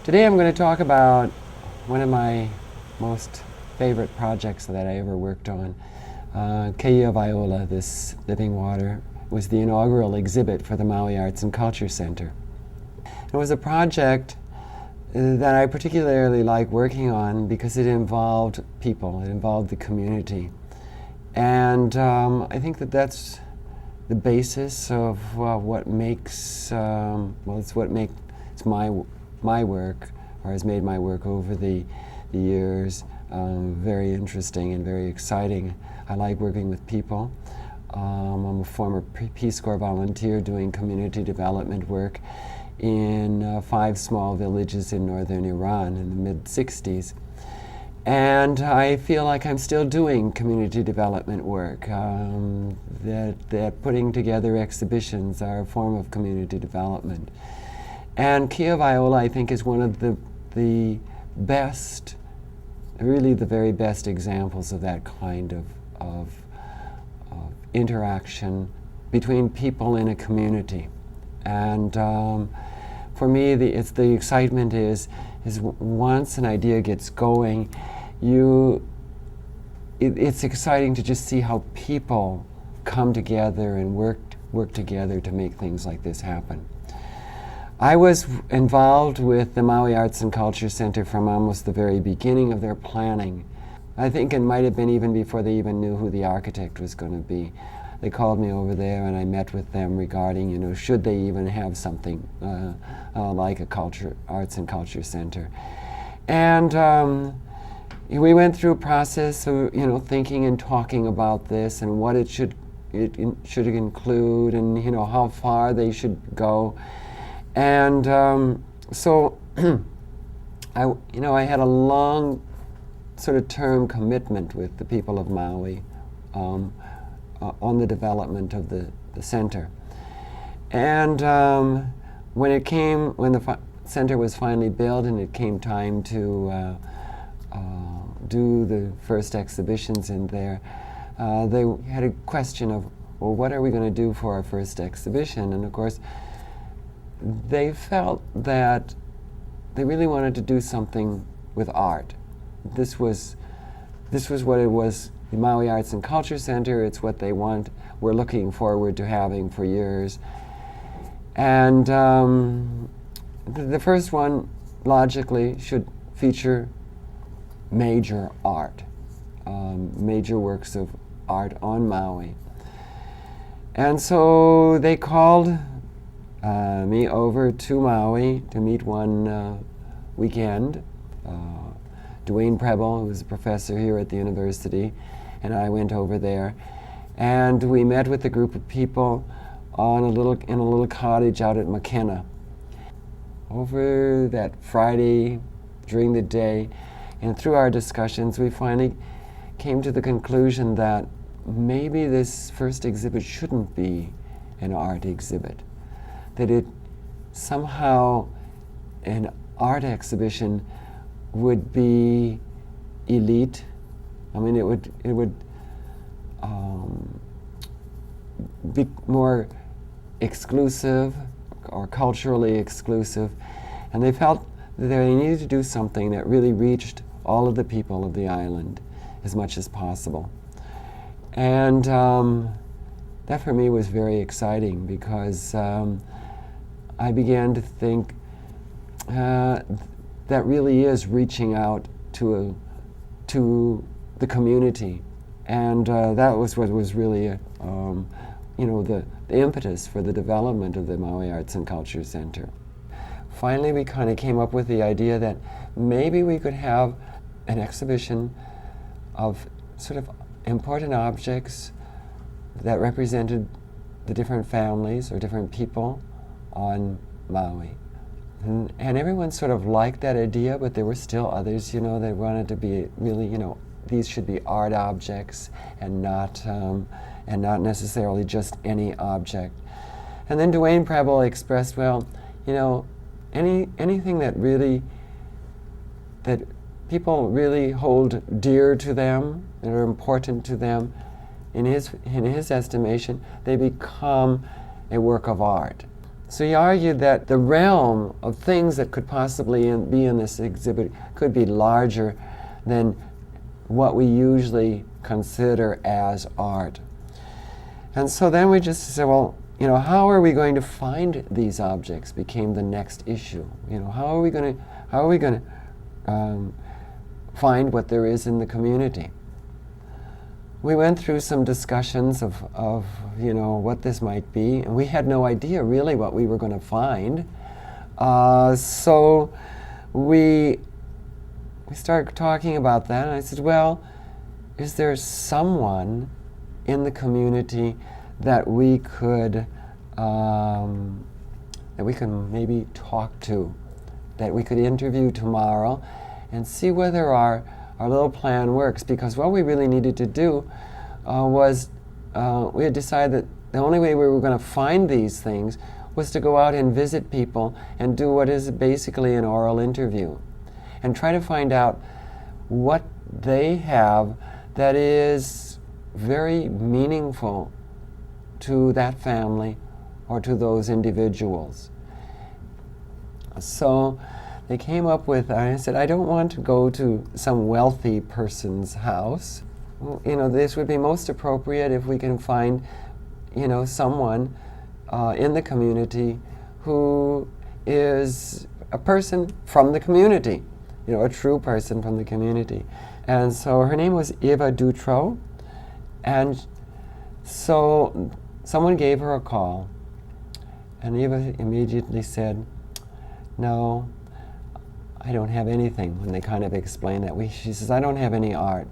Today I'm going to talk about one of my most favorite projects that I ever worked on. Keia Wai Ola, this living water, was the inaugural exhibit for the Maui Arts and Cultural Center. It was a project that I particularly like working on because it involved people, it involved the community. And I think that that's the basis of what makes, it's my work, or has made my work over the years very interesting and very exciting. I like working with people. I'm a former Peace Corps volunteer doing community development work in 5 small villages in northern Iran in the mid-60s. And I feel like I'm still doing community development work, that putting together exhibitions are a form of community development. And Keia Wai Ola, I think, is one of the best, really the very best examples of that kind of interaction between people in a community. And for me, the excitement is once an idea gets going, it's exciting to just see how people come together and work together to make things like this happen. I was involved with the Maui Arts and Cultural Center from almost the very beginning of their planning. I think it might have been even before they even knew who the architect was going to be. They called me over there and I met with them regarding, should they even have something like a arts and culture center. And we went through a process of, thinking and talking about this and what it should include and, how far they should go. And so I had a long sort of term commitment with the people of Maui on the development of the center. And when the center was finally built and it came time to do the first exhibitions in there, they had a question of, well, what are we going to do for our first exhibition? And of course, they felt that they really wanted to do something with art. This was what it was, the Maui Arts and Culture Center. It's what they were looking forward to having for years. And the first one, logically, should feature major art, major works of art on Maui. And so they called me over to Maui to meet one weekend. Dwayne Preble, who was a professor here at the university, and I went over there. And we met with a group of people in a little cottage out at McKenna. Over that Friday, during the day, and through our discussions, we finally came to the conclusion that maybe this first exhibit shouldn't be an art exhibit. That it somehow, an art exhibition would be elite. I mean, it would be more exclusive or culturally exclusive, and they felt that they needed to do something that really reached all of the people of the island as much as possible. And that for me was very exciting because I began to think that really is reaching out to the community, and that was what was really the impetus for the development of the Maui Arts and Culture Center. Finally, we kind of came up with the idea that maybe we could have an exhibition of sort of important objects that represented the different families or different people on Maui. And everyone sort of liked that idea, but there were still others, that wanted to be really, these should be art objects and not necessarily just any object. And then Dwayne Preble expressed, well, anything that people really hold dear to them, that are important to them, in his estimation, they become a work of art. So he argued that the realm of things that could possibly be in this exhibit could be larger than what we usually consider as art. And so then we just said, well, how are we going to find these objects became the next issue. How are we going to find what there is in the community? We went through some discussions of what this might be, and we had no idea really what we were going to find. So we started talking about that, and I said, well, is there someone in the community that we could maybe talk to, that we could interview tomorrow and see whether our little plan works? Because what we really needed to do was we had decided that the only way we were going to find these things was to go out and visit people and do what is basically an oral interview and try to find out what they have that is very meaningful to that family or to those individuals. So they came up with, I said, I don't want to go to some wealthy person's house. This would be most appropriate if we can find, someone in the community who is a person from the community, a true person from the community. And so her name was Eva Dutro, and so someone gave her a call, and Eva immediately said, no, I don't have anything. When they kind of explained that, she says, I don't have any art.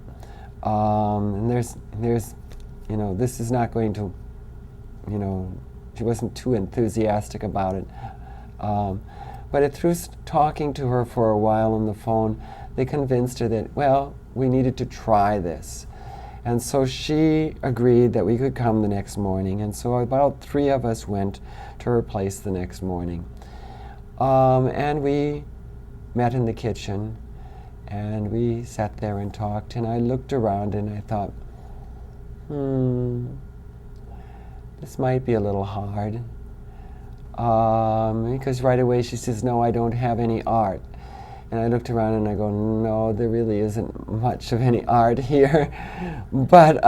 And there's, this is not going to, she wasn't too enthusiastic about it. But through talking to her for a while on the phone, they convinced her that, well, we needed to try this. And so she agreed that we could come the next morning. And so about 3 of us went to her place the next morning. And we met in the kitchen, and we sat there and talked, and I looked around and I thought, this might be a little hard. Because right away she says, no, I don't have any art. And I looked around and I go, no, there really isn't much of any art here. But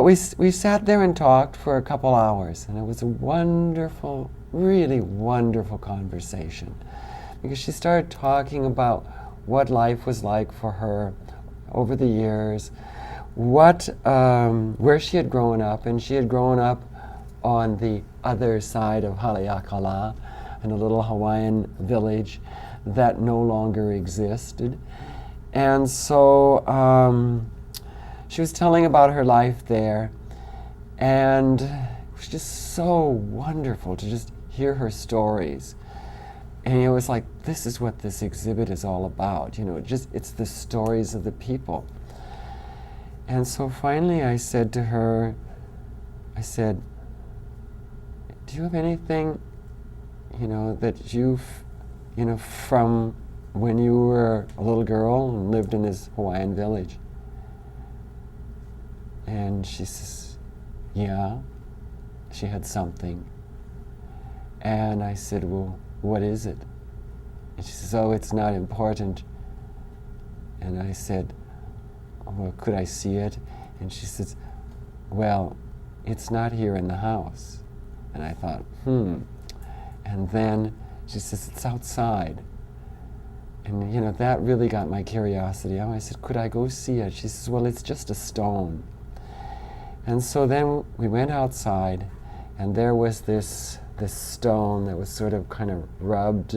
we sat there and talked for a couple hours, and it was a wonderful, really wonderful conversation. Because she started talking about what life was like for her over the years, where she had grown up, and she had grown up on the other side of Haleakala, in a little Hawaiian village that no longer existed. And so she was telling about her life there, and it was just so wonderful to just hear her stories. And it was like, this is what this exhibit is all about. It's the stories of the people. And so finally I said to her, do you have anything, that you've, from when you were a little girl and lived in this Hawaiian village? And she says, yeah, she had something. And I said, well, what is it? And she says, oh, it's not important. And I said, well, could I see it? And she says, well, it's not here in the house. And I thought, And then she says, it's outside. And that really got my curiosity. I said, could I go see it? She says, well, it's just a stone. And so then we went outside, and there was this stone that was sort of kind of rubbed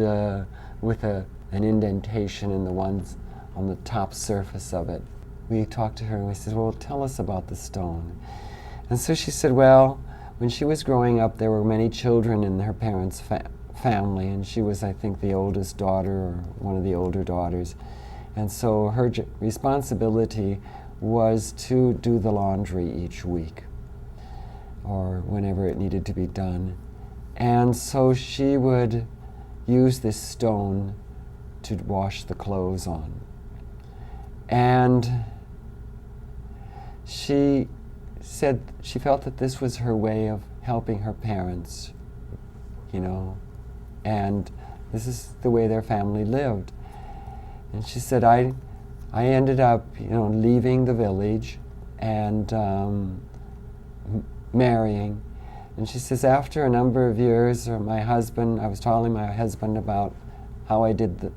with an indentation in the ones on the top surface of it. We talked to her and we said, well, tell us about the stone. And so she said, well, when she was growing up, there were many children in her parents' family, and she was, I think, the oldest daughter or one of the older daughters. And so her responsibility was to do the laundry each week or whenever it needed to be done. And so she would use this stone to wash the clothes on. And she said she felt that this was her way of helping her parents you know, and this is the way their family lived. And she said, I ended up, you know, leaving the village and marrying. And she says, after a number of years, I was telling my husband about how I did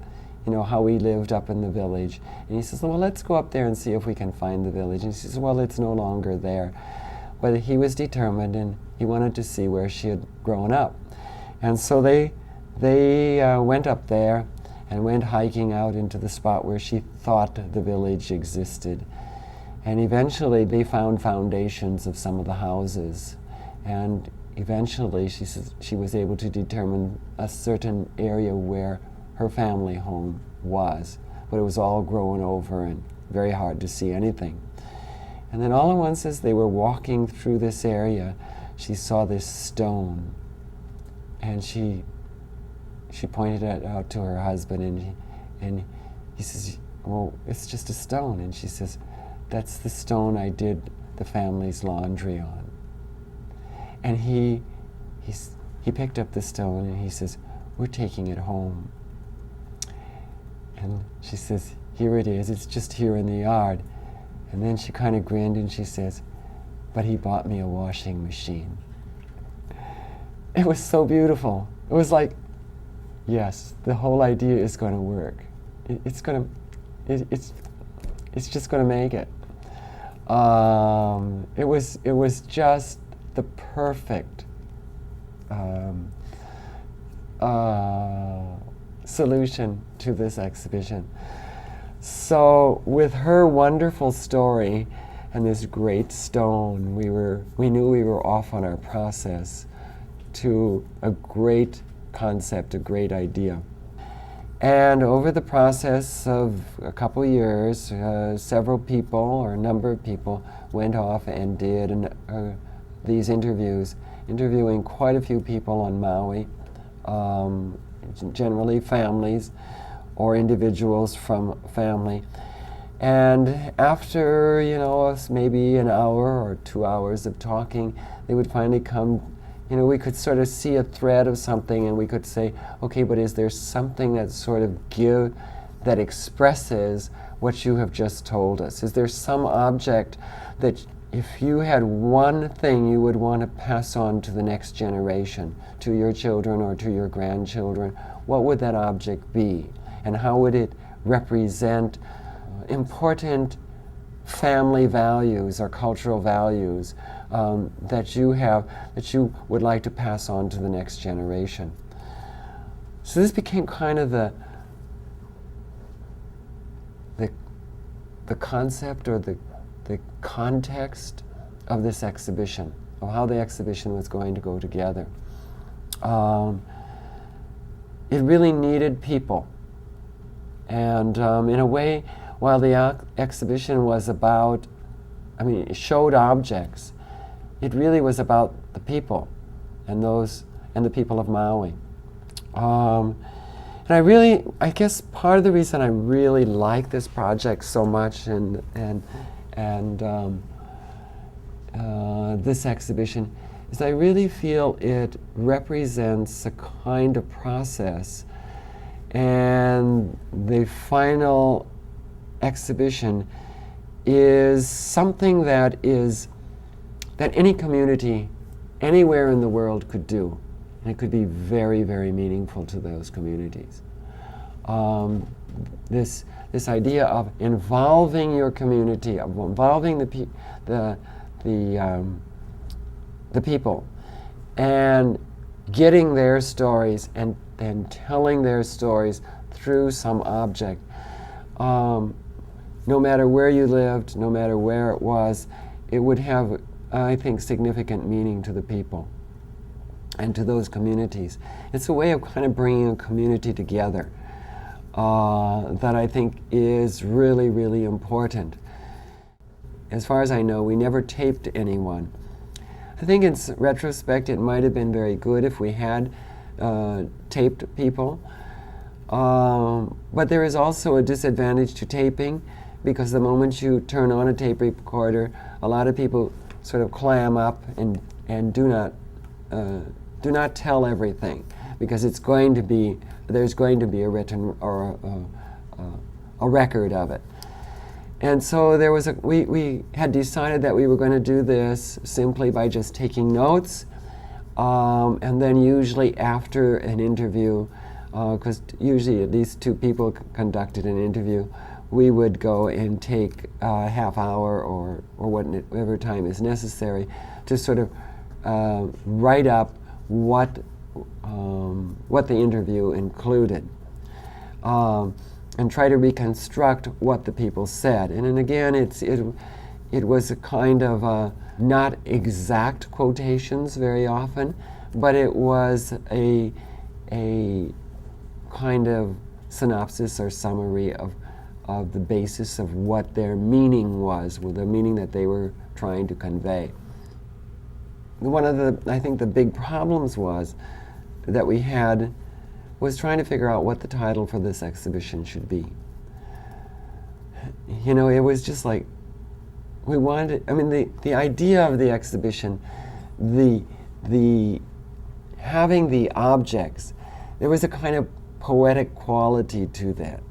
you know, how we lived up in the village. And he says, well, let's go up there and see if we can find the village. And she says, well, it's no longer there. But he was determined, and he wanted to see where she had grown up. And so they went up there and went hiking out into the spot where she thought the village existed. And eventually they found foundations of some of the houses. And eventually she says she was able to determine a certain area where her family home was. But it was all grown over and very hard to see anything. And then all at once, as they were walking through this area, she saw this stone. And she pointed it out to her husband, and he says, well, it's just a stone. And she says, that's the stone I did the family's laundry on. And he picked up the stone and he says, we're taking it home. And she says, here it is, it's just here in the yard. And then she kind of grinned and she says, but he bought me a washing machine. It was so beautiful. It was like, yes, the whole idea is going to work. It's just going to make it. It was just the perfect solution to this exhibition. So with her wonderful story and this great stone, we knew we were off on our process to a great concept, a great idea. And over the process of a couple years, several people, or a number of people, went off and did these interviews, interviewing quite a few people on Maui, generally families or individuals from family. And after, you know, maybe an hour or 2 hours of talking, they would finally come, you know, we could sort of see a thread of something and we could say, okay, but is there something that sort of that expresses what you have just told us? Is there some object that if you had one thing you would want to pass on to the next generation, to your children or to your grandchildren, what would that object be? And how would it represent important family values or cultural values that you have, that you would like to pass on to the next generation? So this became kind of the concept or the context of this exhibition, of how the exhibition was going to go together. It really needed people. And in a way, while the exhibition was about, it showed objects, it really was about the people and the people of Maui. And I guess part of the reason I really like this project so much and this exhibition is I really feel it represents a kind of process, and the final exhibition is something that any community anywhere in the world could do, and it could be very, very meaningful to those communities. This idea of involving your community, of involving the people, and getting their stories and telling their stories through some object. No matter where you lived, no matter where it was, it would have, I think, significant meaning to the people and to those communities. It's a way of kind of bringing a community together that I think is really, really important. As far as I know, we never taped anyone. I think in retrospect, it might have been very good if we had taped people. But there is also a disadvantage to taping, because the moment you turn on a tape recorder, a lot of people sort of clam up and do not do not tell everything, because there's going to be a written or a record of it. And so we had decided that we were going to do this simply by just taking notes, and then usually after an interview, because usually at least two people conducted an interview, we would go and take a half hour or whatever time is necessary to sort of write up what the interview included, and try to reconstruct what the people said. And then again, it was a kind of not exact quotations very often, but it was a kind of synopsis or summary of the basis of what their meaning was, the meaning that they were trying to convey. One of I think the big problems that we had was trying to figure out what the title for this exhibition should be. You know, it was just like, we wanted, I mean, the idea of the exhibition, the having the objects, there was a kind of poetic quality to that.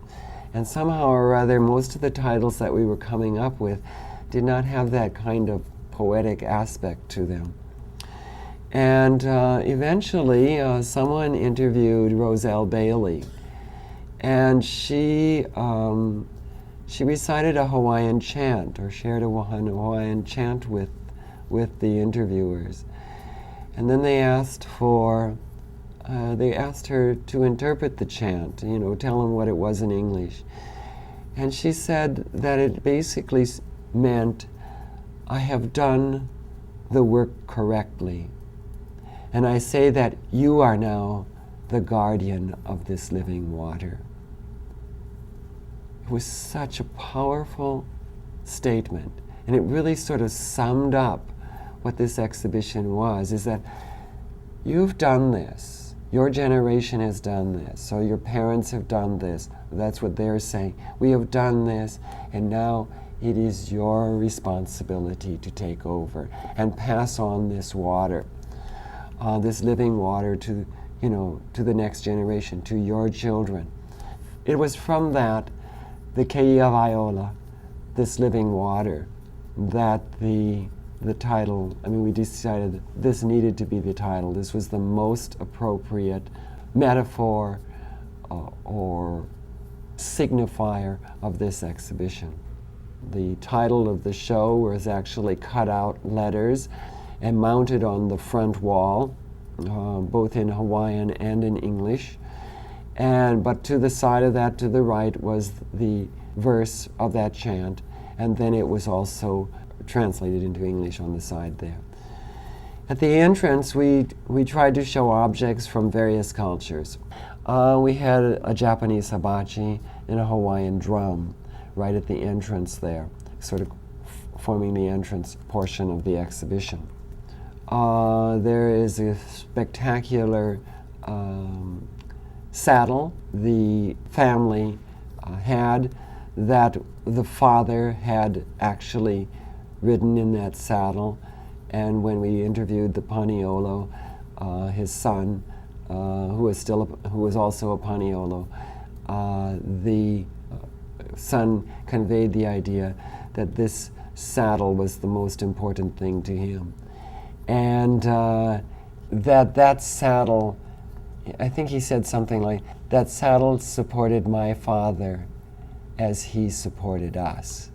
And somehow or other, most of the titles that we were coming up with did not have that kind of poetic aspect to them. And eventually, someone interviewed Roselle Bailey, and she recited a Hawaiian chant, or shared a Hawaiian chant with the interviewers. And then they asked her to interpret the chant, you know, tell them what it was in English. And she said that it basically meant, I have done the work correctly. And I say that you are now the guardian of this living water. It was such a powerful statement. And it really sort of summed up what this exhibition was, is that you've done this. Your generation has done this. So your parents have done this. That's what they're saying. We have done this, and now it is your responsibility to take over and pass on this water, this living water to the next generation, to your children. It was from that, the Keia Wai Ola, this living water, that the title, I mean, we decided this needed to be the title. This was the most appropriate metaphor or signifier of this exhibition. The title of the show was actually cut out letters and mounted on the front wall, both in Hawaiian and in English. But to the side of that, to the right, was the verse of that chant, and then it was also translated into English on the side there. At the entrance, we tried to show objects from various cultures. We had a Japanese hibachi and a Hawaiian drum right at the entrance there, sort of forming the entrance portion of the exhibition. There is a spectacular saddle the family had, that the father had actually ridden in that saddle. And when we interviewed the Paniolo, his son, who was also a Paniolo, the son conveyed the idea that this saddle was the most important thing to him, and that saddle, I think he said something like, that saddle supported my father as he supported us.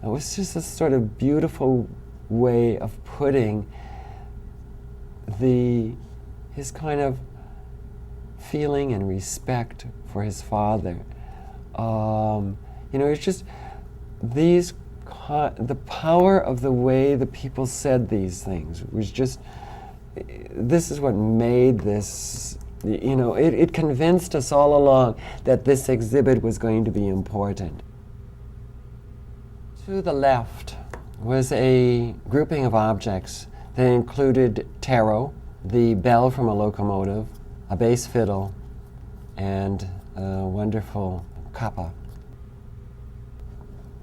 It was just a sort of beautiful way of putting his kind of feeling and respect for his father. It's just the power of the way the people said these things was just, this is what made this, it convinced us all along that this exhibit was going to be important. To the left was a grouping of objects that included taro, the bell from a locomotive, a bass fiddle, and a wonderful kapa.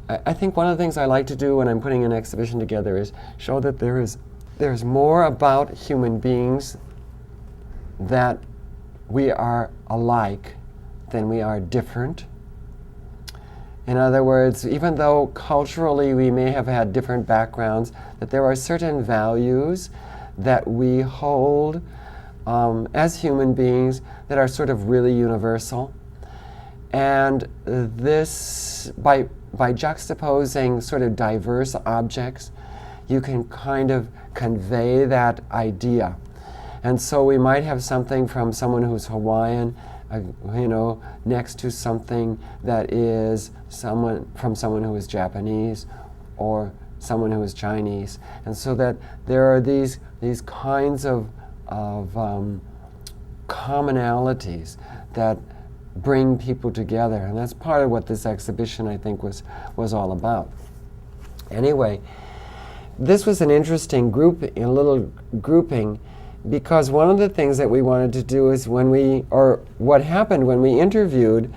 I think one of the things I like to do when I'm putting an exhibition together is show that there's more about human beings that we are alike than we are different. In other words, even though culturally we may have had different backgrounds, that there are certain values that we hold as human beings that are sort of really universal. And this, by juxtaposing sort of diverse objects, you can kind of convey that idea. And so we might have something from someone who's Hawaiian, next to something that is from someone who is Japanese or someone who is Chinese. And so that there are these kinds of commonalities that bring people together. And that's part of what this exhibition, I think, was all about. Anyway, this was an interesting little grouping, because one of the things that we wanted to do is what happened when we interviewed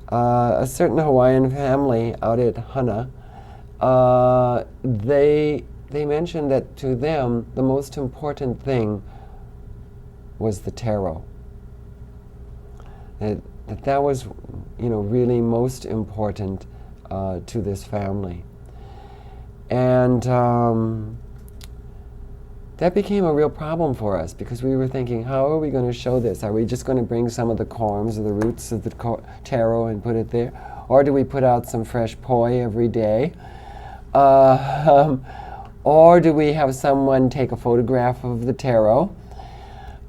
a certain Hawaiian family out at Hana, they mentioned that to them the most important thing was the taro. That was, really most important to this family. And that became a real problem for us, because we were thinking, how are we going to show this? Are we just going to bring some of the corms or the roots of the taro and put it there? Or do we put out some fresh poi every day? Or do we have someone take a photograph of the taro?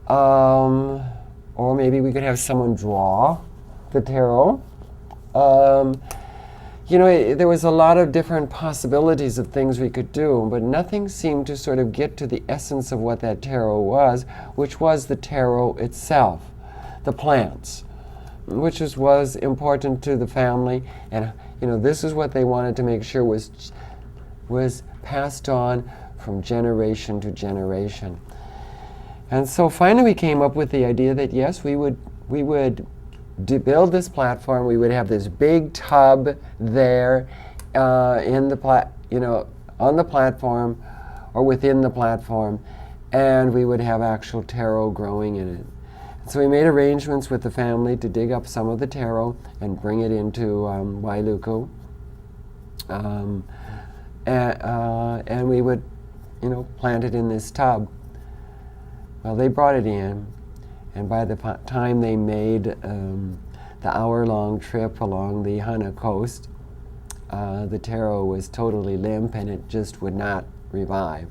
Or maybe we could have someone draw the taro. There was a lot of different possibilities of things we could do, but nothing seemed to sort of get to the essence of what that taro was, which was the taro itself, the plants, which was important to the family. And this is what they wanted to make sure was passed on from generation to generation. And so finally we came up with the idea that yes, we would build this platform. We would have this big tub there on the platform or within the platform, and we would have actual taro growing in it. So we made arrangements with the family to dig up some of the taro and bring it into Wailuku, and we would plant it in this tub. Well, they brought it in, and by the time they made the hour-long trip along the Hana coast, the taro was totally limp and it just would not revive.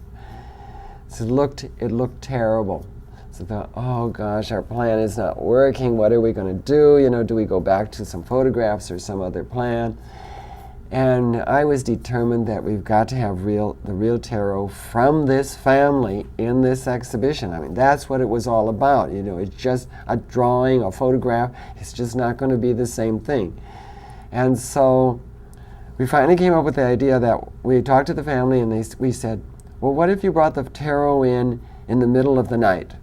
So it looked terrible. So I thought, oh gosh, our plan is not working. What are we going to do? Do we go back to some photographs or some other plan? And I was determined that we've got to have the real taro from this family in this exhibition. I mean, that's what it was all about. It's just a drawing, a photograph. It's just not going to be the same thing. And so we finally came up with the idea that we talked to the family, and we said, well, what if you brought the taro in the middle of the night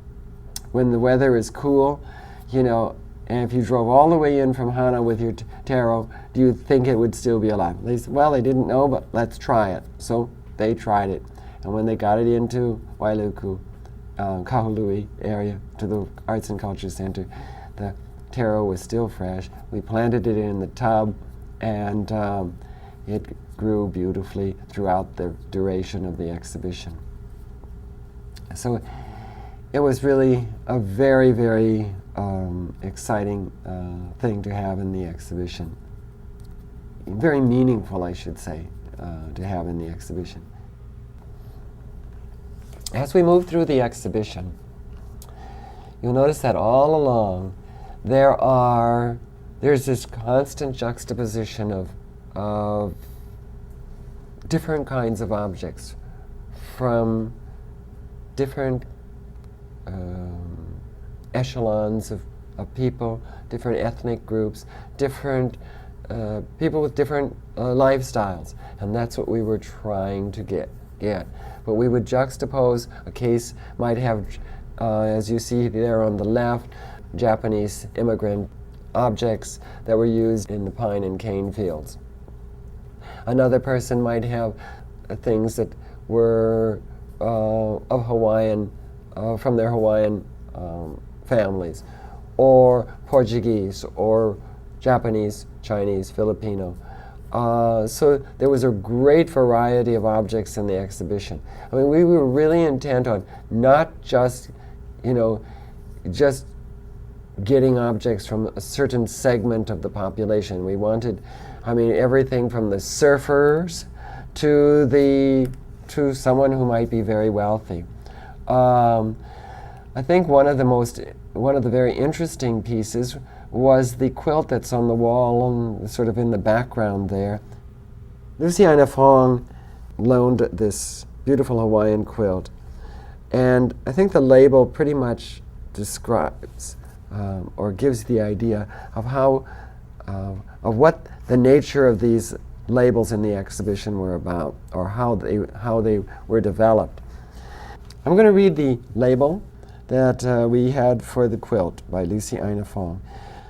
when the weather is cool, and if you drove all the way in from Hana with your taro, do you think it would still be alive? They said, well, they didn't know, but let's try it. So they tried it. And when they got it into Wailuku, Kahului area, to the Arts and Culture Center, the taro was still fresh. We planted it in the tub, and it grew beautifully throughout the duration of the exhibition. So it was really a very, very exciting thing to have in the exhibition. Very meaningful, I should say, to have in the exhibition. As we move through the exhibition, you'll notice that all along there's this constant juxtaposition of different kinds of objects from different echelons of people, different ethnic groups, different people with different lifestyles. And that's what we were trying to get. But we would juxtapose. A case might have, as you see there on the left, Japanese immigrant objects that were used in the pine and cane fields. Another person might have things that were of Hawaiian, from their Hawaiian families, or Portuguese, or Japanese, Chinese, Filipino. So there was a great variety of objects in the exhibition. I mean, we were really intent on not just, just getting objects from a certain segment of the population. We wanted, everything from the surfers to someone who might be very wealthy. I think one of the very interesting pieces was the quilt that's on the wall and sort of in the background there. Lucy Aina Fong loaned this beautiful Hawaiian quilt, and I think the label pretty much describes or gives the idea of of what the nature of these labels in the exhibition were about, or how they were developed. I'm going to read the label that we had for the quilt by Lucy Aina Fong.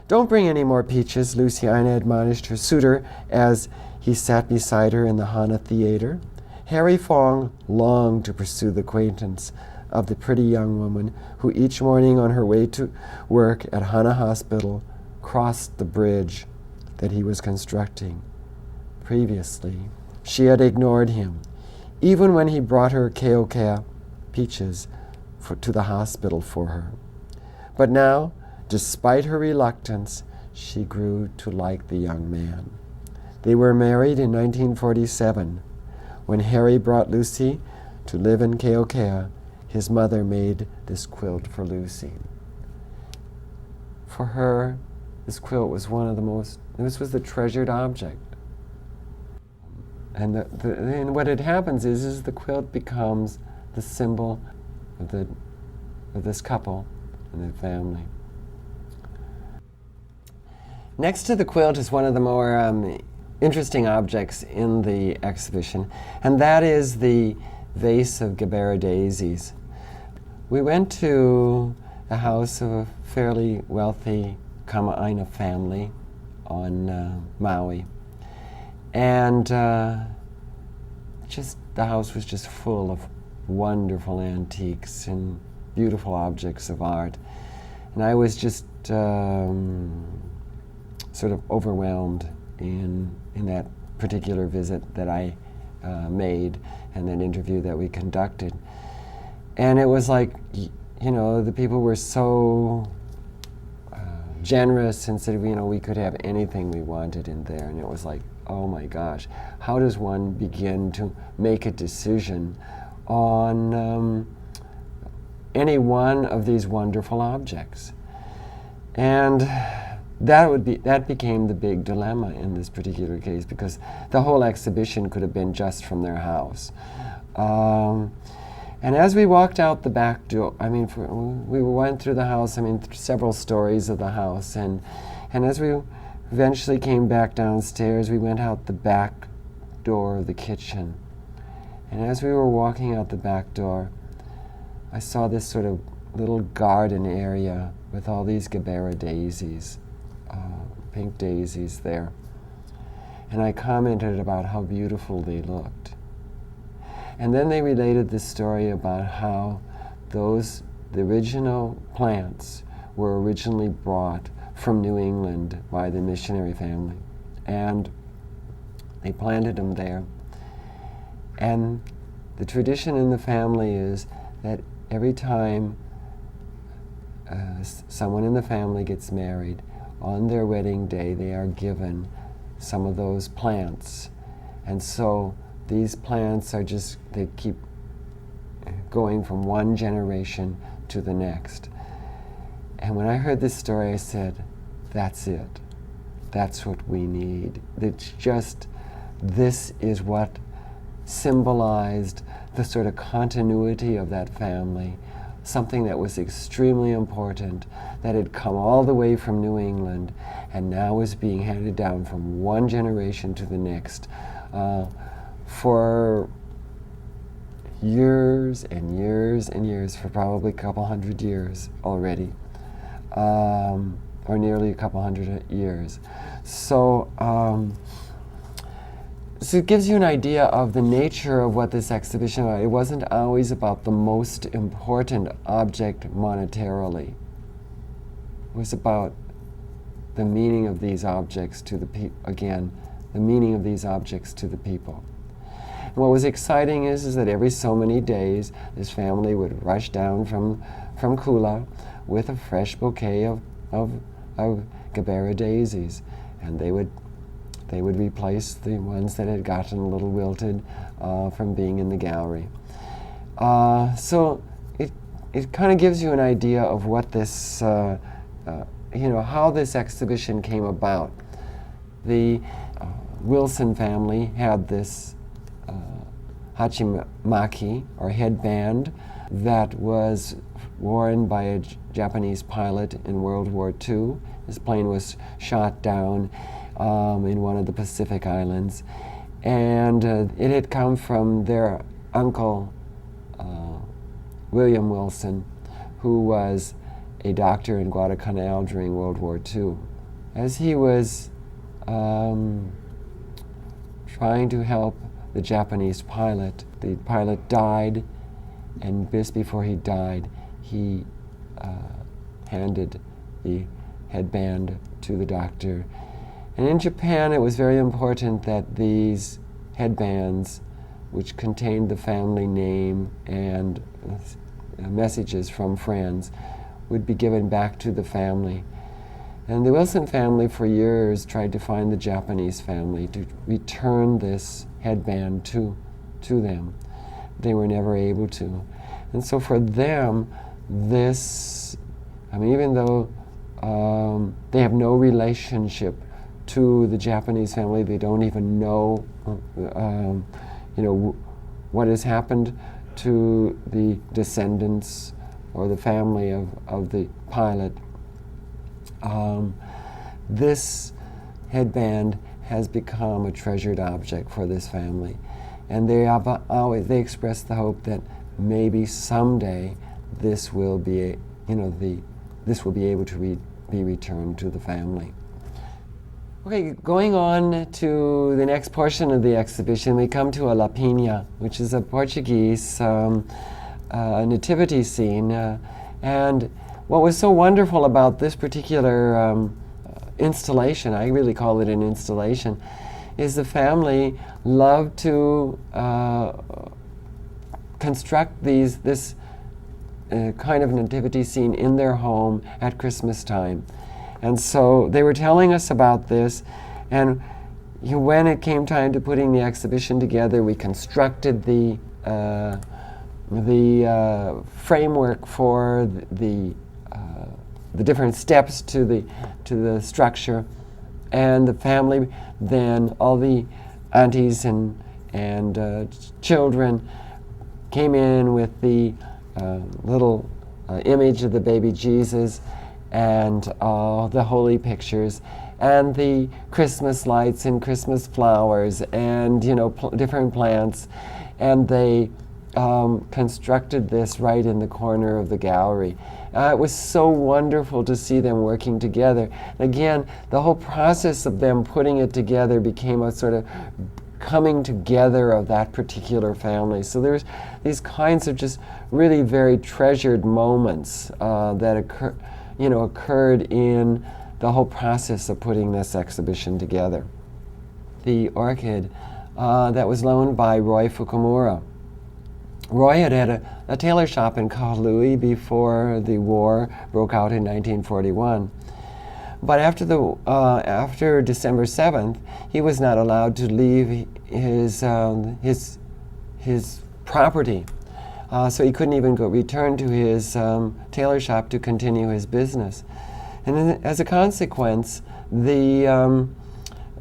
"Don't bring any more peaches," Lucy Aina admonished her suitor as he sat beside her in the Hana Theater. Harry Fong longed to pursue the acquaintance of the pretty young woman who each morning on her way to work at Hana Hospital crossed the bridge that he was constructing. Previously, she had ignored him, even when he brought her keokea peaches to the hospital for her. But now, despite her reluctance, she grew to like the young man. They were married in 1947. When Harry brought Lucy to live in Keokea, his mother made this quilt for Lucy. For her, this quilt was this was the treasured object. And and what had happens is the quilt becomes the symbol of this couple and their family. Next to the quilt is one of the more interesting objects in the exhibition, and that is the vase of Gibera daisies. We went to the house of a fairly wealthy Kama'aina family on Maui, and the house was just full of wonderful antiques and beautiful objects of art, and I was just sort of overwhelmed in that particular visit that I made and that interview that we conducted. And it was like, the people were so generous and said, we could have anything we wanted in there. And it was like, oh my gosh, how does one begin to make a decision on any one of these wonderful objects? And that became the big dilemma in this particular case, because the whole exhibition could have been just from their house. And as we walked out the back door, we went through the house, several stories of the house, and as we eventually came back downstairs, we went out the back door of the kitchen. And as we were walking out the back door, I saw this sort of little garden area with all these Gibera daisies, pink daisies there. And I commented about how beautiful they looked. And then they related this story about how the original plants were originally brought from New England by the missionary family. And they planted them there. And the tradition in the family is that every time someone in the family gets married, on their wedding day they are given some of those plants. And so these plants they keep going from one generation to the next. And when I heard this story, I said, that's it. That's what we need. This is what symbolized the sort of continuity of that family, something that was extremely important, that had come all the way from New England and now was being handed down from one generation to the next for years and years and years, for probably a couple hundred years already, or nearly a couple hundred years. So it gives you an idea of the nature of what this exhibition was. It wasn't always about the most important object monetarily. was about the meaning of these objects to the the meaning of these objects to the people. And what was exciting is that every so many days, this family would rush down from Kula with a fresh bouquet of Gabera daisies, and they would replace the ones that had gotten a little wilted from being in the gallery. So it kind of gives you an idea of what this, how this exhibition came about. The Wilson family had this hachimaki, or headband, that was worn by a Japanese pilot in World War II. His plane was shot down in one of the Pacific Islands, and it had come from their uncle, William Wilson, who was a doctor in Guadalcanal during World War II. As he was trying to help the Japanese pilot, the pilot died, and just before he died, he handed the headband to the doctor. And in Japan, it was very important that these headbands, which contained the family name and messages from friends, would be given back to the family. And the Wilson family for years tried to find the Japanese family to return this headband to them. They were never able to. And so for them, this, even though they have no relationship to the Japanese family, they don't even know, what has happened to the descendants or the family of the pilot. This headband has become a treasured object for this family, and they express the hope that maybe someday this will be, this will be able to be returned to the family. Okay, going on to the next portion of the exhibition, we come to a lapinha, which is a Portuguese nativity scene. And what was so wonderful about this particular installation, I really call it an installation, is the family loved to construct this kind of nativity scene in their home at Christmas time. And so they were telling us about this, and when it came time to putting the exhibition together, we constructed the framework for the different steps to the structure, and the family then, all the aunties and children came in with the little image of the baby Jesus, and the holy pictures, and the Christmas lights and Christmas flowers, and different plants, and they constructed this right in the corner of the gallery. It was so wonderful to see them working together. Again, the whole process of them putting it together became a sort of coming together of that particular family. So there's these kinds of just really very treasured moments that occurred in the whole process of putting this exhibition together. The orchid that was loaned by Roy Fukumura. Roy had a tailor shop in Kahului before the war broke out in 1941. But after December 7th, he was not allowed to leave his property. So he couldn't even return to his tailor shop to continue his business. And then, as a consequence, the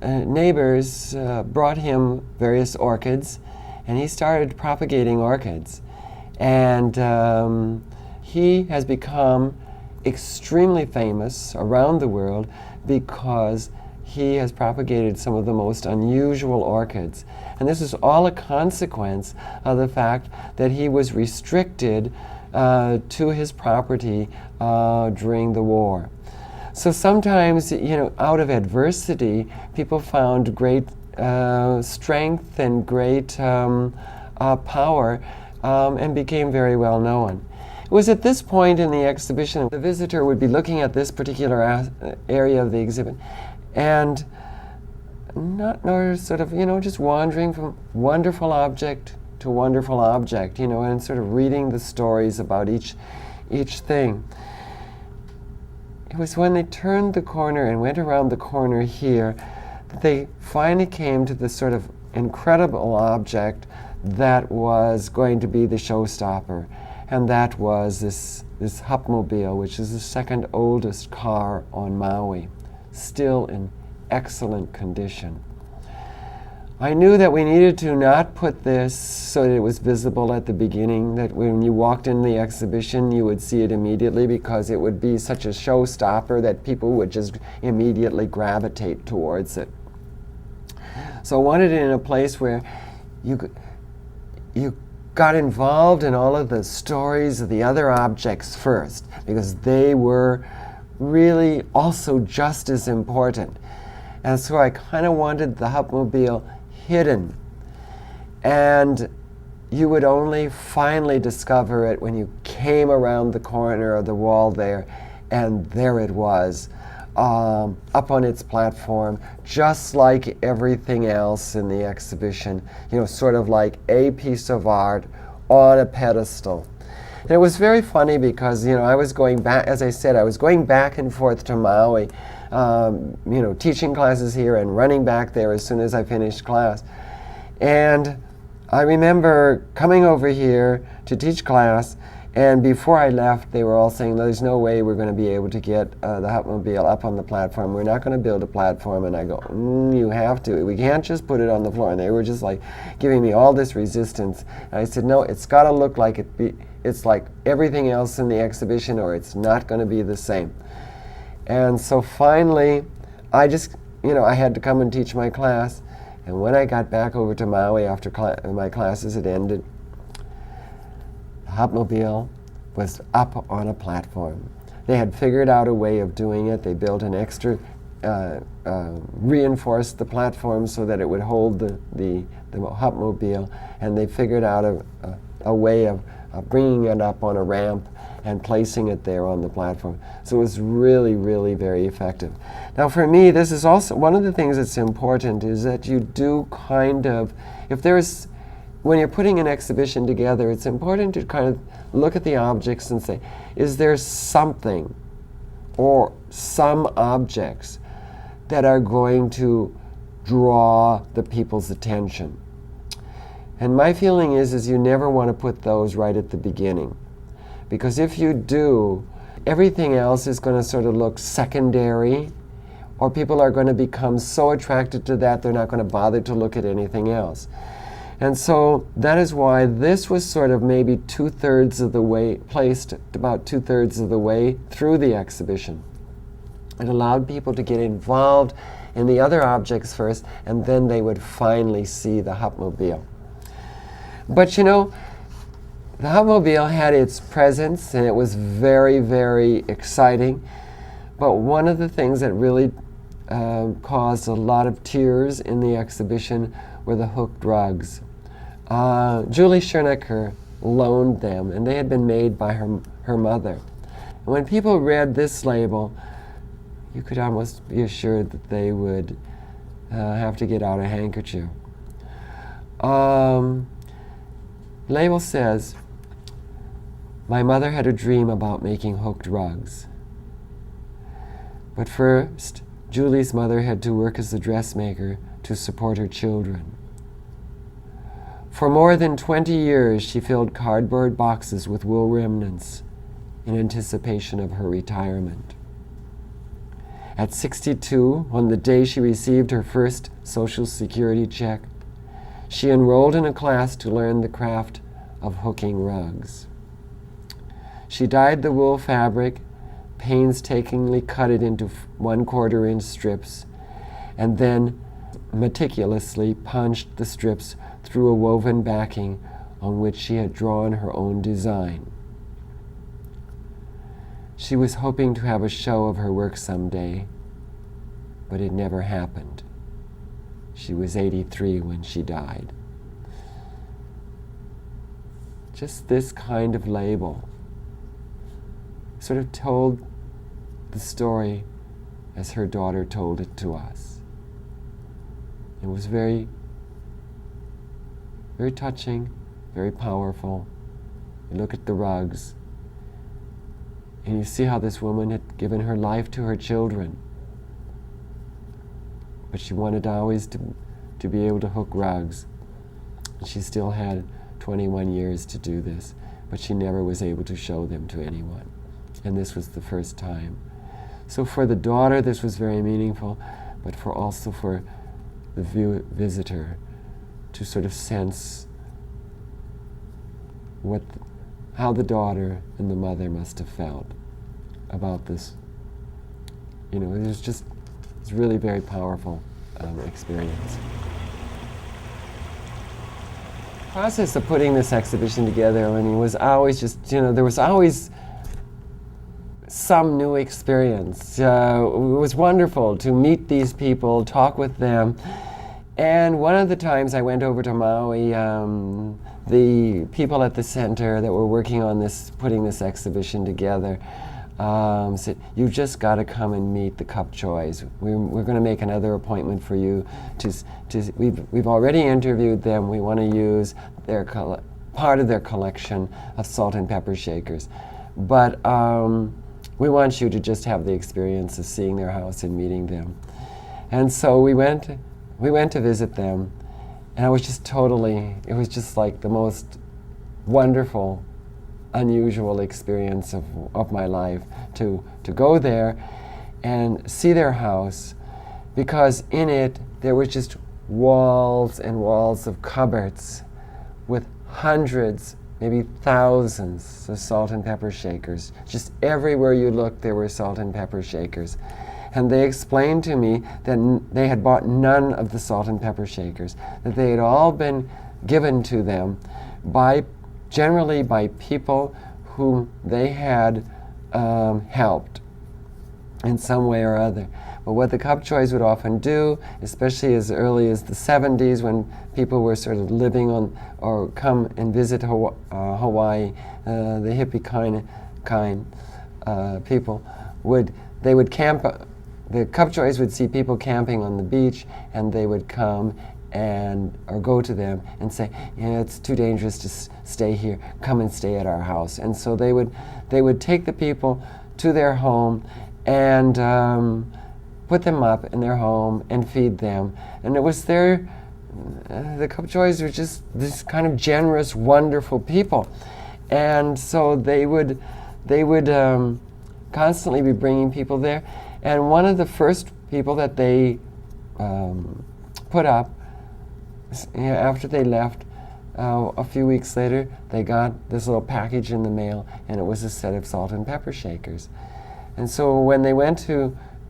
neighbors brought him various orchids, and he started propagating orchids. And he has become extremely famous around the world because he has propagated some of the most unusual orchids. And this is all a consequence of the fact that he was restricted to his property during the war. So sometimes, out of adversity, people found great strength and great power and became very well known. It was at this point in the exhibition, the visitor would be looking at this particular area of the exhibit and sort of, just wandering from wonderful object to wonderful object, and sort of reading the stories about each thing. It was when they turned the corner and went around the corner here that they finally came to this sort of incredible object that was going to be the showstopper, and that was this Hupmobile, which is the second oldest car on Maui, still in excellent condition. I knew that we needed to not put this so that it was visible at the beginning, that when you walked in the exhibition you would see it immediately, because it would be such a showstopper that people would just immediately gravitate towards it. So I wanted it in a place where you got involved in all of the stories of the other objects first, because they were really also just as important. And so I kind of wanted the Hupmobile hidden, and you would only finally discover it when you came around the corner of the wall there, and there it was, up on its platform, just like everything else in the exhibition, sort of like a piece of art on a pedestal. And it was very funny because, I was going back, as I said, I was going back and forth to Maui, teaching classes here and running back there as soon as I finished class. And I remember coming over here to teach class, and before I left, they were all saying, there's no way we're going to be able to get the Hupmobile up on the platform. We're not going to build a platform. And I go, you have to. We can't just put it on the floor. And they were just like giving me all this resistance. And I said, no, it's got to look like it's like everything else in the exhibition, or it's not going to be the same. And so finally, I just, I had to come and teach my class. And when I got back over to Maui after my classes had ended, the Hupmobile was up on a platform. They had figured out a way of doing it. They built an extra, reinforced the platform so that it would hold the Hupmobile, and they figured out a way of bringing it up on a ramp and placing it there on the platform. So it was really, really very effective. Now for me, this is also one of the things that's important, is that you do kind of, when you're putting an exhibition together, it's important to kind of look at the objects and say, is there something or some objects that are going to draw the people's attention? And my feeling is you never want to put those right at the beginning. Because if you do, everything else is going to sort of look secondary, or people are going to become so attracted to that they're not going to bother to look at anything else. And so that is why this was sort of maybe two-thirds of the way, placed about two-thirds of the way through the exhibition. It allowed people to get involved in the other objects first, and then they would finally see the Hupmobile. But the Hupmobile had its presence, and it was very, very exciting. But one of the things that really caused a lot of tears in the exhibition were the hooked rugs. Julie Schoenecker loaned them, and they had been made by her mother. And when people read this label, you could almost be assured that they would have to get out a handkerchief. Label says, "My mother had a dream about making hooked rugs. But first, Julie's mother had to work as a dressmaker to support her children. For more than 20 years, she filled cardboard boxes with wool remnants in anticipation of her retirement. At 62, on the day she received her first Social Security check, she enrolled in a class to learn the craft of hooking rugs. She dyed the wool fabric, painstakingly cut it into 1/4-inch strips, and then meticulously punched the strips through a woven backing on which she had drawn her own design. She was hoping to have a show of her work someday, but it never happened. She was 83 when she died." Just this kind of label sort of told the story as her daughter told it to us. It was very, very touching, very powerful. You look at the rugs, and you see how this woman had given her life to her children. But she wanted always to be able to hook rugs. She still had 21 years to do this, but she never was able to show them to anyone. And this was the first time. So for the daughter, this was very meaningful, but also for the visitor to sort of sense how the daughter and the mother must have felt about this. You know, it's really very powerful experience. The process of putting this exhibition together, I mean, was always just, you know, there was always some new experience. It was wonderful to meet these people, talk with them. And one of the times I went over to Maui, the people at the center that were working on this, putting this exhibition together, said, "You just got to come and meet the Kapchois. We're going to make another appointment for you. We've already interviewed them. We want to use their part of their collection of salt and pepper shakers, but we want you to just have the experience of seeing their house and meeting them." And so we went to visit them, and I was just it was just like the most wonderful, unusual experience of my life to go there and see their house, because in it there was just walls and walls of cupboards with hundreds, maybe thousands of salt and pepper shakers. Just everywhere you looked there were salt and pepper shakers. And they explained to me that they had bought none of the salt and pepper shakers, that they had all been given to them generally by people whom they had helped in some way or other. But what the Kapchois would often do, especially as early as the 70s, when people were sort of living on or come and visit Hawaii, the hippie kind people they would camp. The Kapchois would see people camping on the beach, and they would come or go to them and say, "Yeah, it's too dangerous to stay here. Come and stay at our house." And so they would take the people to their home and put them up in their home and feed them. And it was the Kapchois were just this kind of generous, wonderful people, and so they would constantly be bringing people there. And one of the first people that they put up, after they left, a few weeks later, they got this little package in the mail, and it was a set of salt and pepper shakers. And so when they went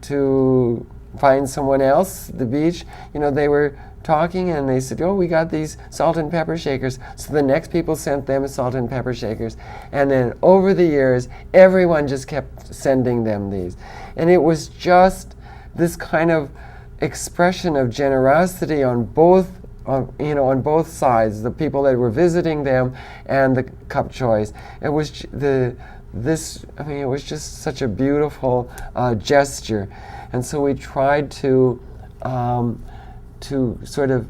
to find someone else at the beach, you know, they were talking, and they said, "Oh, we got these salt and pepper shakers." So the next people sent them salt and pepper shakers. And then over the years, everyone just kept sending them these. And it was just this kind of expression of generosity on both sides, the people that were visiting them and the Kapchois. It was it was just such a beautiful gesture. And so we tried to sort of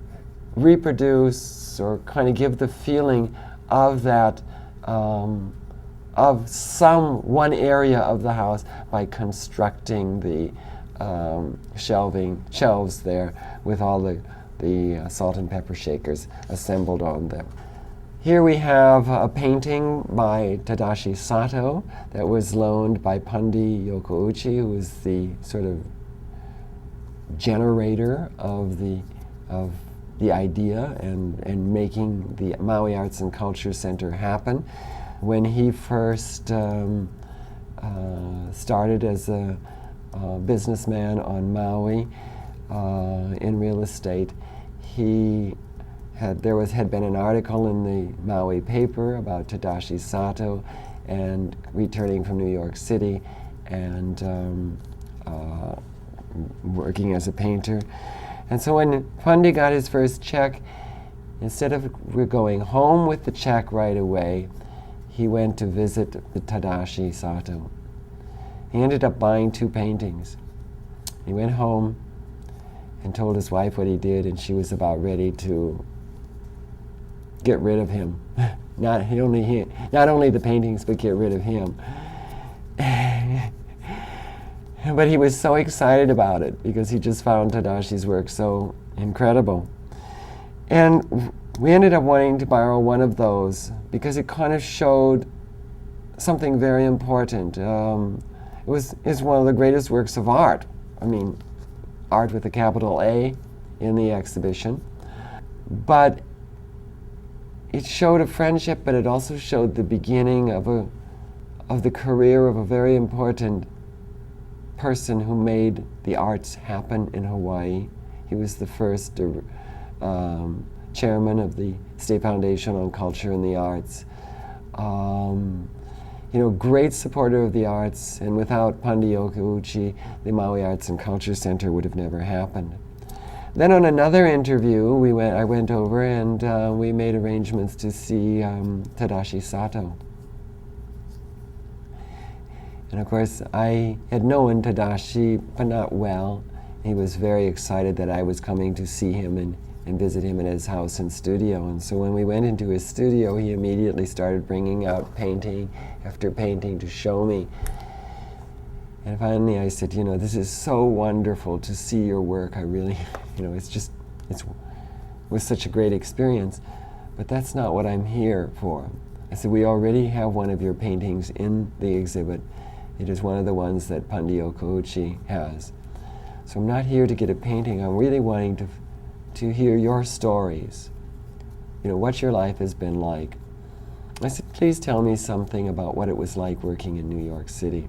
reproduce or kind of give the feeling of that, of one area of the house by constructing the shelves there with all the salt and pepper shakers assembled on them. Here we have a painting by Tadashi Sato that was loaned by Pundi Yokouchi, who was the sort of generator of the idea and making the Maui Arts and Culture Center happen. When he first started as a businessman on Maui in real estate, had been an article in the Maui paper about Tadashi Sato and returning from New York City and working as a painter. And so when Pundi got his first check, instead of going home with the check right away, he went to visit the Tadashi Sato He ended up buying 2 paintings. He went home and told his wife what he did, and she was about ready to get rid of him. Not only the paintings, but get rid of him. But he was so excited about it because he just found Tadashi's work so incredible. And we ended up wanting to borrow one of those because it kind of showed something very important. It's one of the greatest works of art. I mean, art with a capital A in the exhibition. But it showed a friendship, but it also showed the beginning of the career of a very important person who made the arts happen in Hawaii. He was the first chairman of the State Foundation on Culture and the Arts. Great supporter of the arts, and without Pandi Okauchi, the Maui Arts and Culture Center would have never happened. Then on another interview, I went over and we made arrangements to see Tadashi Sato. And of course, I had known Tadashi, but not well. He was very excited that I was coming to see him and visit him at his house and studio. And so when we went into his studio, he immediately started bringing out painting after painting to show me. And finally I said, this is so wonderful to see your work. I really, it was such a great experience. But that's not what I'm here for. I said, we already have one of your paintings in the exhibit. It is one of the ones that Pandi Okauchi has. So I'm not here to get a painting. I'm really wanting to hear your stories. What your life has been like. I said, please tell me something about what it was like working in New York City.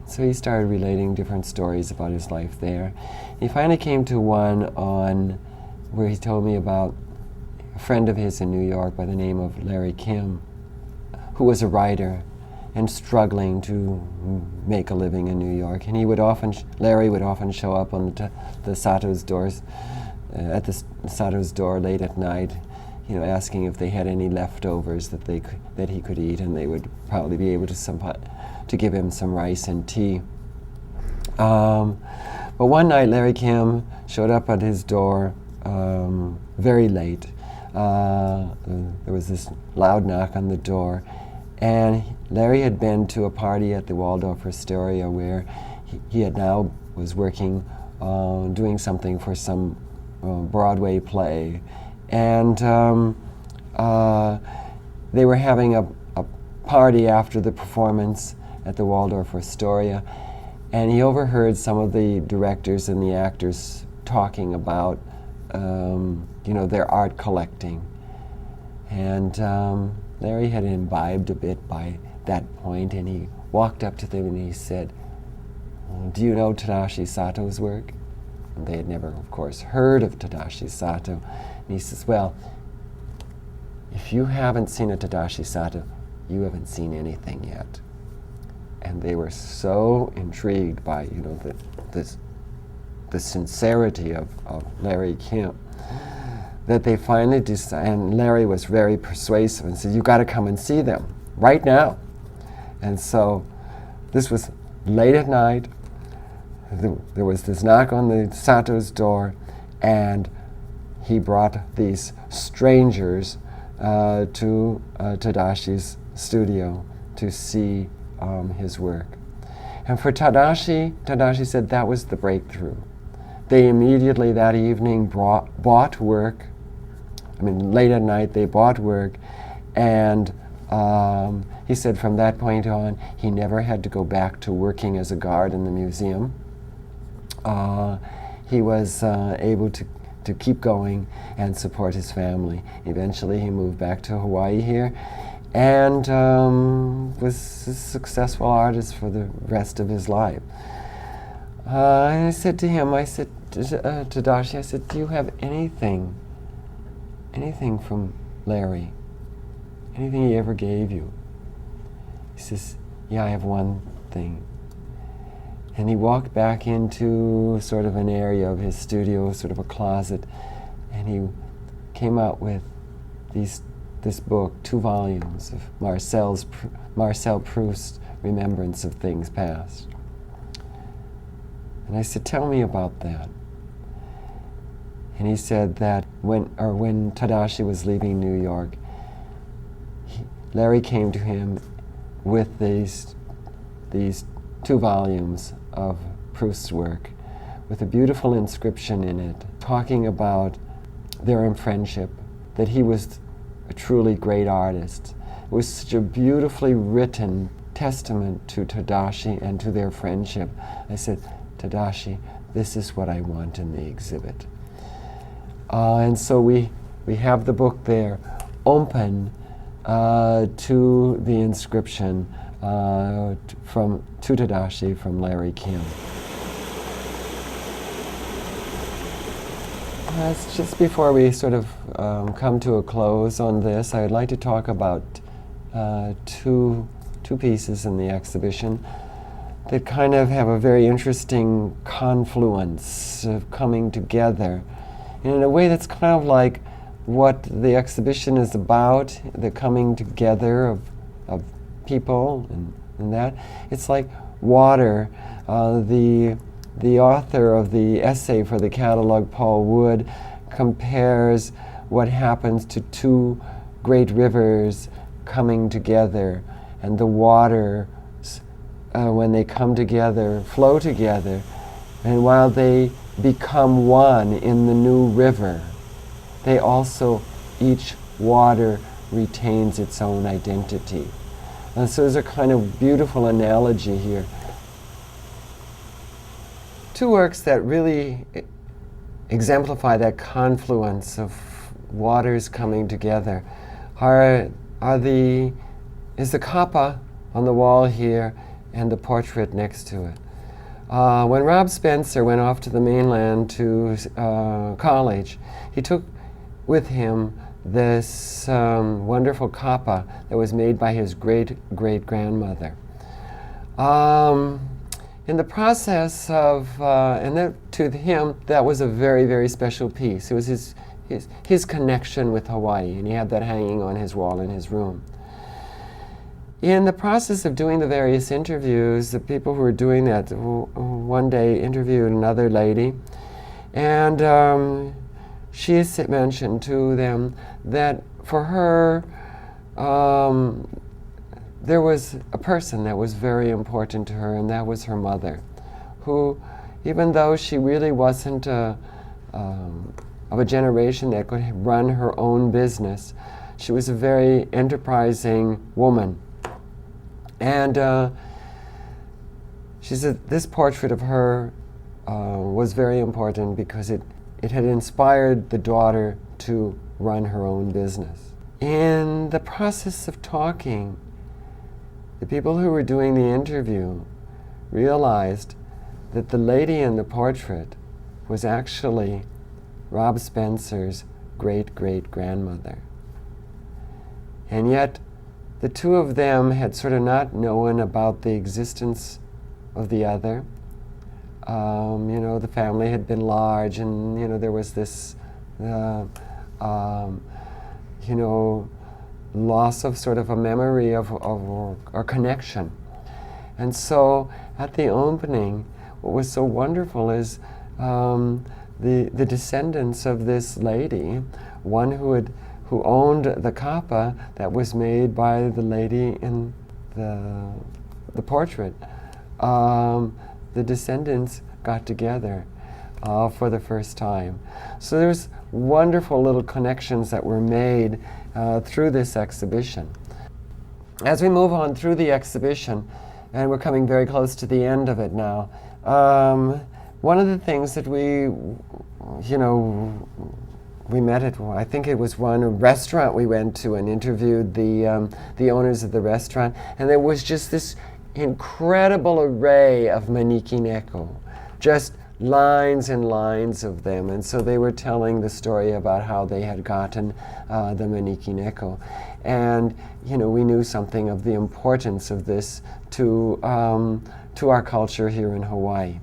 So he started relating different stories about his life there. He finally came to one where he told me about a friend of his in New York by the name of Larry Kim, who was a writer and struggling to make a living in New York. And Larry would often show up on the Sato's doors, at the Sato's door late at night, asking if they had any leftovers that he could eat, and they would probably be able to give him some rice and tea. But one night, Larry Kim showed up at his door very late. There was this loud knock on the door, and Larry had been to a party at the Waldorf Astoria where he had now was working, doing something for some Broadway play, and they were having a party after the performance at the Waldorf Astoria, and he overheard some of the directors and the actors talking about their art collecting, and Larry had imbibed a bit by that point, and he walked up to them and he said, "Do you know Tadashi Sato's work?" And they had never, of course, heard of Tadashi Sato. And he says, "Well, if you haven't seen a Tadashi Sato, you haven't seen anything yet." And they were so intrigued by, the sincerity of Larry Kim, that they finally decided, and Larry was very persuasive and said, "You got to come and see them right now." And so this was late at night. There was this knock on the Sato's door, and he brought these strangers to Tadashi's studio to see his work. And for Tadashi said that was the breakthrough. They immediately that evening bought work. Late at night they bought work, and he said from that point on he never had to go back to working as a guard in the museum. He was able to keep going and support his family. Eventually he moved back to Hawaii here and was a successful artist for the rest of his life. And I said to him, Tadashi, I said, "Do you have anything from Larry? Anything he ever gave you?" He says, "Yeah, I have one thing." And he walked back into sort of an area of his studio, sort of a closet, and he came out with this book, 2 volumes of Marcel Proust's Remembrance of Things Past. And I said, tell me about that. And he said that when Tadashi was leaving New York, Larry came to him with these 2 volumes of Proust's work with a beautiful inscription in it, talking about their friendship, that he was a truly great artist. It was such a beautifully written testament to Tadashi and to their friendship. I said, Tadashi, this is what I want in the exhibit. And so we have the book there, open to the inscription to Tadashi from Kim. Just before we sort of come to a close on this, I would like to talk about two pieces in the exhibition that kind of have a very interesting confluence of coming together in a way that's kind of like what the exhibition is about, the coming together of people and that. It's like water. The author of the essay for the catalog, Paul Wood, compares what happens to 2 great rivers coming together, and the waters, when they come together, flow together, and while they become one in the new river, they also, each water retains its own identity. And so there's a kind of beautiful analogy here. 2 works that really exemplify that confluence of waters coming together is the kappa on the wall here and the portrait next to it. When Rob Spencer went off to the mainland to college, he took with him this wonderful kappa that was made by his great-great-grandmother. In the process of, to him, that was a very, very special piece. It was his connection with Hawaii, and he had that hanging on his wall in his room. In the process of doing the various interviews, the people who were doing that one day interviewed another lady, and she mentioned to them that for her, there was a person that was very important to her, and that was her mother, who, even though she really wasn't of a generation that could run her own business, she was a very enterprising woman. And she said this portrait of her was very important because it had inspired the daughter to run her own business. In the process of talking, the people who were doing the interview realized that the lady in the portrait was actually Rob Spencer's great-great-grandmother. And yet, the 2 of them had sort of not known about the existence of the other. The family had been large, and, there was this, loss of sort of a memory of a connection. And so at the opening, what was so wonderful is the descendants of this lady, one who owned the kappa that was made by the lady in the portrait. The descendants got together for the first time. So there's wonderful little connections that were made through this exhibition. As we move on through the exhibition, and we're coming very close to the end of it now, one of the things that we met at, I think it was a restaurant we went to and interviewed the owners of the restaurant, and there was just this incredible array of maniki neko, just lines and lines of them. And so they were telling the story about how they had gotten the maniki neko. And we knew something of the importance of this to our culture here in Hawaii.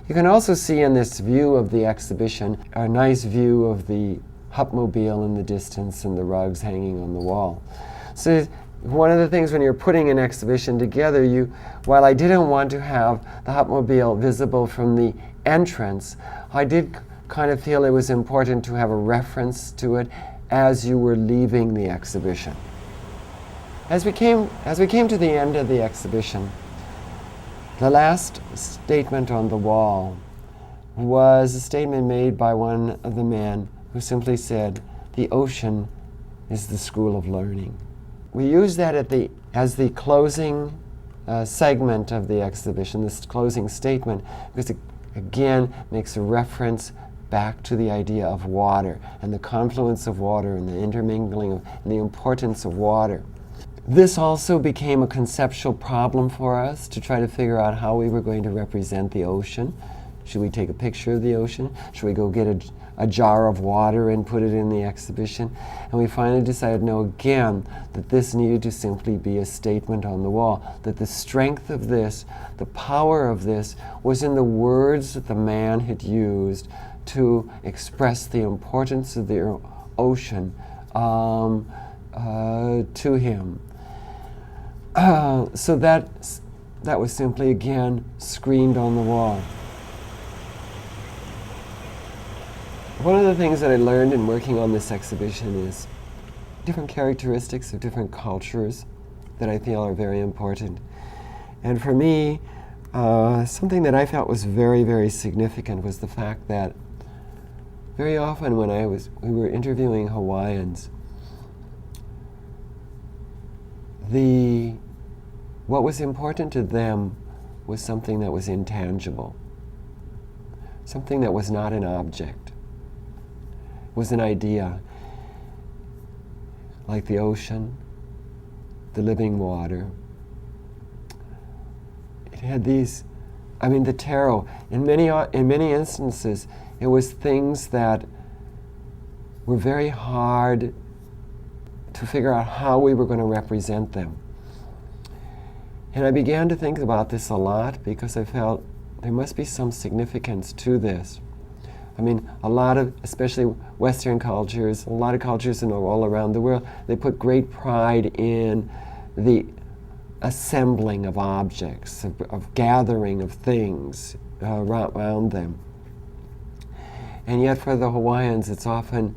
You can also see in this view of the exhibition a nice view of the hupmobile in the distance and the rugs hanging on the wall. So one of the things when you're putting an exhibition together, while I didn't want to have the hupmobile visible from the entrance, I did kind of feel it was important to have a reference to it as you were leaving the exhibition. As we came to the end of the exhibition, the last statement on the wall was a statement made by one of the men who simply said, "The ocean is the school of learning." We used that as the closing segment of the exhibition, this closing statement, because it again makes a reference back to the idea of water and the confluence of water and the intermingling and the importance of water. This also became a conceptual problem for us to try to figure out how we were going to represent the ocean. Should we take a picture of the ocean? Should we go get a jar of water and put it in the exhibition? And we finally decided, no, again, that this needed to simply be a statement on the wall, that the strength of this, the power of this, was in the words that the man had used to express the importance of the ocean to him. So that was simply, again, screamed on the wall. One of the things that I learned in working on this exhibition is different characteristics of different cultures that I feel are very important. And for me, something that I felt was very, very significant was the fact that very often when we were interviewing Hawaiians, what was important to them was something that was intangible, something that was not an object, was an idea, like the ocean, the living water. It had these, the taro, in many instances, it was things that were very hard to figure out how we were going to represent them. And I began to think about this a lot because I felt there must be some significance to this. A lot of, especially Western cultures, a lot of cultures all around the world, they put great pride in the assembling of objects, of gathering of things around them. And yet for the Hawaiians, it's often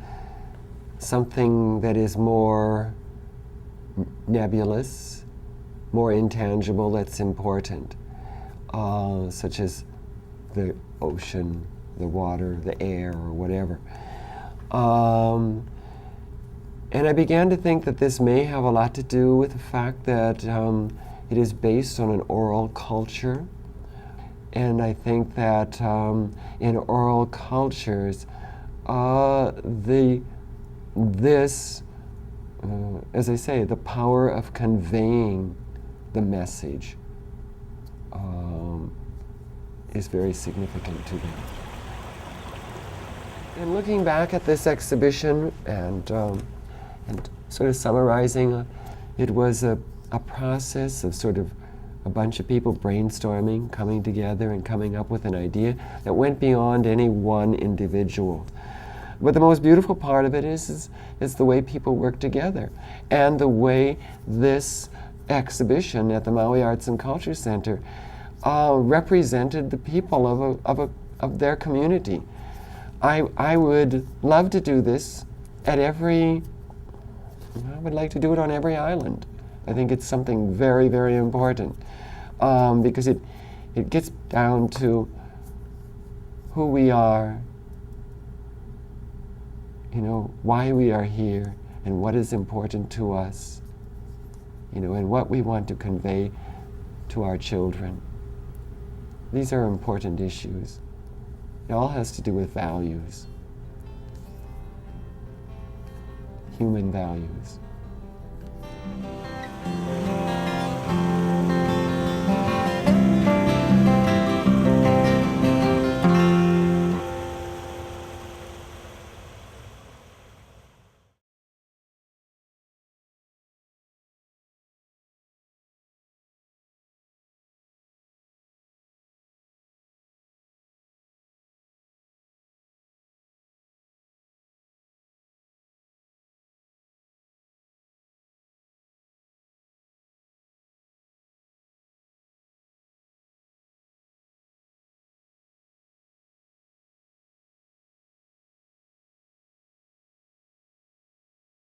something that is more nebulous, more intangible, that's important, such as the ocean, the water, the air, or whatever. And I began to think that this may have a lot to do with the fact that it is based on an oral culture. And I think that in oral cultures, as I say, the power of conveying the message is very significant to them. And looking back at this exhibition and sort of summarizing, it was a process of sort of a bunch of people brainstorming, coming together and coming up with an idea that went beyond any one individual. But the most beautiful part of it is the way people work together and the way this exhibition at the Maui Arts and Cultural Center represented the people of their community. I would love to do this I would like to do it on every island. I think it's something very, very important because it gets down to who we are, why we are here, and what is important to us, and what we want to convey to our children. These are important issues. It all has to do with values, human values.